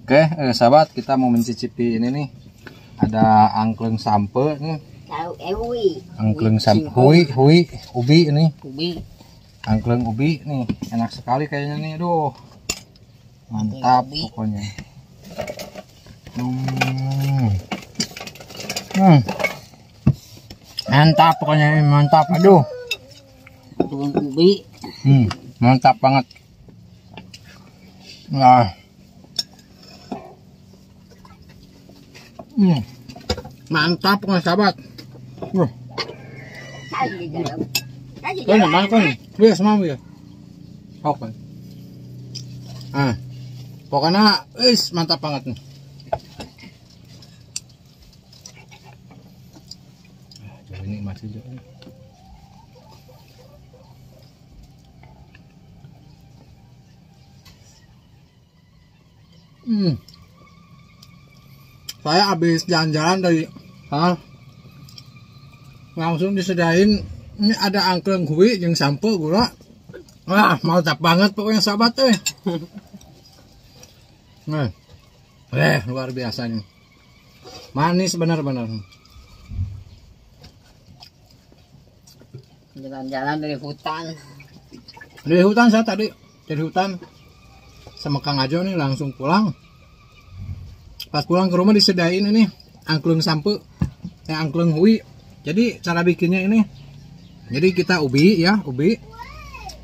Oke, sahabat, kita mau mencicipi ini nih. Ada angklung sampe nih. Angklung sampe hui ubi ini. Angklung ubi nih, enak sekali kayaknya nih. Aduh. Mantap pokoknya. Mantap pokoknya, mantap. Aduh. Angklung ubi. Mantap banget. Nah. Mantap pokoknya sahabat. Kan mana kan? Biar semua ya. Oke. Pokoknya mantap banget nih. Jauh ini masih jauh. Saya habis jalan-jalan dari langsung disediain ini ada angklung hui yang sampe gula. Wah, mantap banget pokoknya sahabat luar biasa nih. Manis benar-benar. Jalan-jalan dari hutan. Dari hutan saya tadi dari hutan sama Kang Ajo nih langsung pulang. Pas pulang ke rumah disediain ini angklung sampe, angklung hui. Jadi cara bikinnya ini, jadi kita ubi ya, ubi,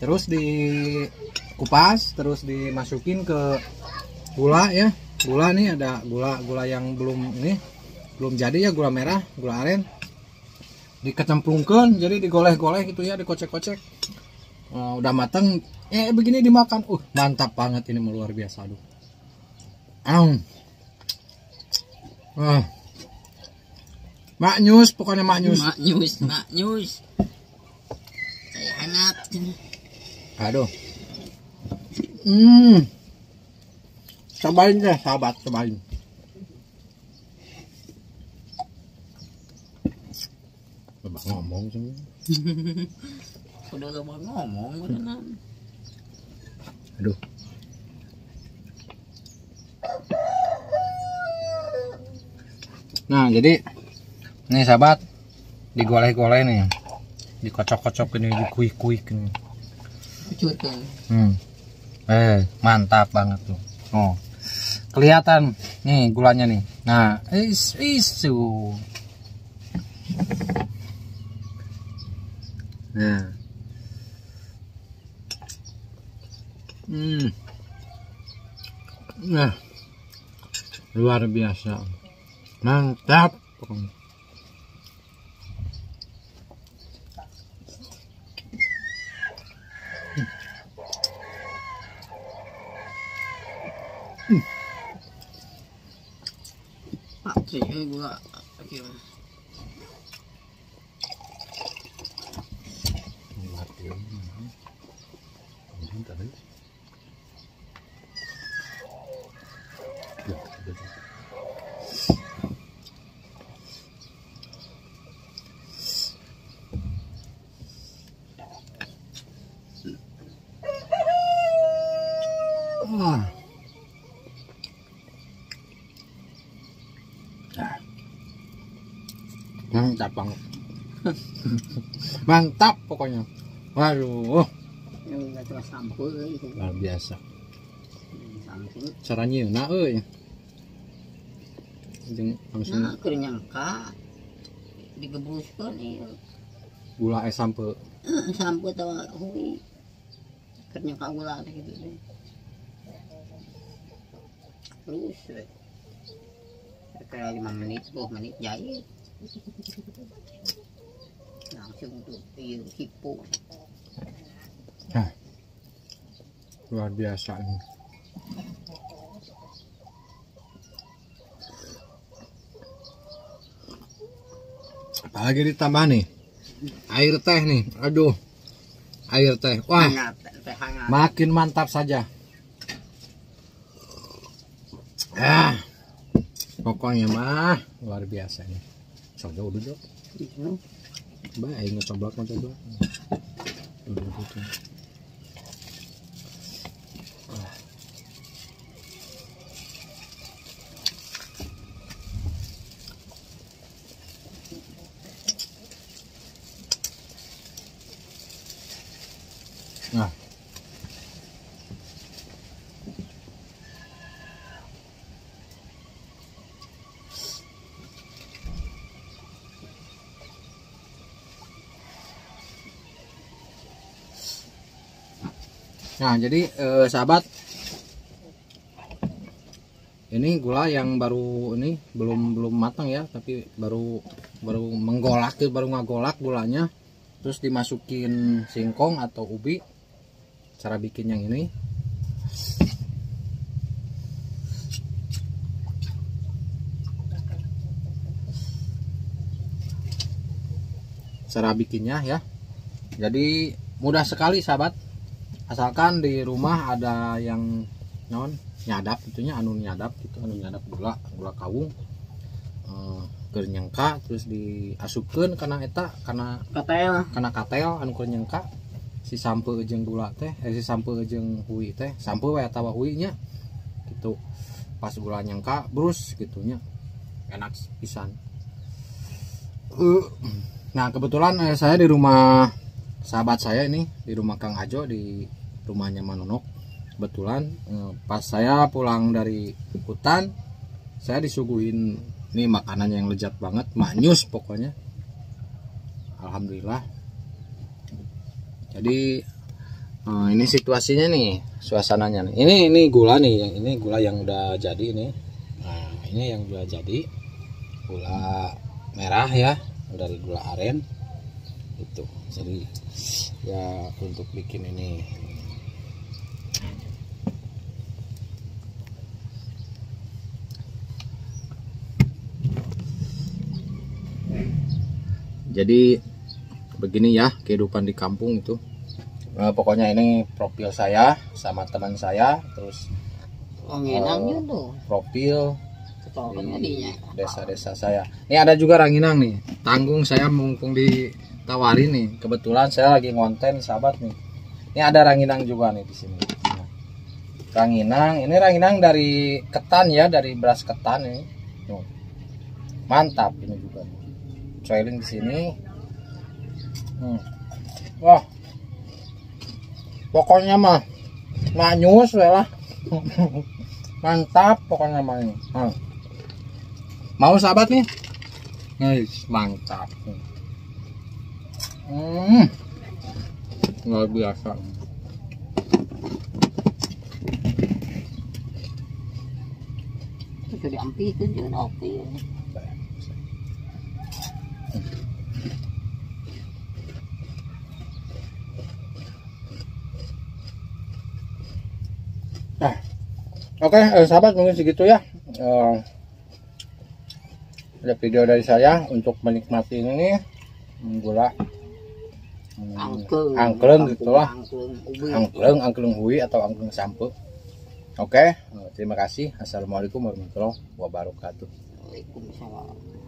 terus dikupas, terus dimasukin ke gula ya. Gula nih ada gula yang belum jadi ya, gula merah, gula aren. Dikecemplungkan, jadi digoleh-goleh gitu ya, dikocek-kocek. Udah matang, begini dimakan. Mantap banget ini, luar biasa. Aduh. Maknyus, pokoknya maknyus. Maknyus. Saya hangat. Aduh. Cobain deh sahabat, cobain. Coba ngomong sih. Udah coba ngomong beneran. Aduh. Nah, jadi nih sahabat, digoleh-goleh nih, dikocok-kocok ini, dikuik-kuik ini. Mantap banget tuh. Kelihatan nih gulanya nih. Nah, isu. Nah. Nah. Luar biasa. Mantap. Gula. Mantap banget. Mantap pokoknya. Waduh. Luar biasa. Caranya langsung nyangka digebuskan gula sampe tahu hui ternyata gula gitu deh. Terus kayak 5 menit 10 menit jahit langsung tuh hipo. Luar biasa ini. Apalagi ditambah nih air teh nih. Aduh, air teh. Wah, makin mantap saja. Pokoknya mah luar biasa nih. Coba duduk. Baik, ngecoblak. Nah, jadi sahabat, ini gula yang baru ini belum matang ya, tapi baru menggolak, baru ngagolak gulanya, terus dimasukin singkong atau ubi. Cara bikin yang ini, cara bikinnya ya. Jadi mudah sekali sahabat, asalkan di rumah ada yang nyadap itunya, anu nyadap gitu, anu nyadap gula kawung, kernyengka, terus diasupkan karena eta karena katel anu kernyengka, si sampe jeung gula teh, si sampe jeung hui teh, sampe we atawa huinya gitu. Pas gula nyengka brus gitunya, enak pisan. Nah kebetulan saya di rumah sahabat saya ini, di rumah Kang Ajo, di rumahnya Manonok. Kebetulan pas saya pulang dari hutan, saya disuguhin ini makanan yang lezat banget, maknyus pokoknya. Alhamdulillah. Jadi ini situasinya nih, suasananya nih. Ini gula nih, ini gula yang udah jadi ini. Nah ini yang udah jadi, gula merah ya, dari gula aren itu. Jadi ya untuk bikin ini. Jadi begini ya kehidupan di kampung itu. Pokoknya ini profil saya sama teman saya, terus profil di desa-desa saya. Ini ada juga ranginang nih, tanggung saya mumpung ditawarin nih. Kebetulan saya lagi ngonten sahabat nih. Ini ada ranginang juga nih di sini. Nah, ranginang, ini ranginang dari ketan ya, dari beras ketan ini. Mantap ini juga. Coiling di sini. Wah. Pokoknya mah maknyus lah. Mantap pokoknya mah ini. Mau sahabat nih? Guys, mantap. Luar biasa. Itu diampi itu jangan opi. Nah, oke, sahabat mungkin segitu ya. Ada video dari saya untuk menikmati ini gula angkleng gitulah, angkleng hui atau angkleng sampe. Oke, terima kasih. Assalamualaikum warahmatullahi wabarakatuh. Waalaikumsalam.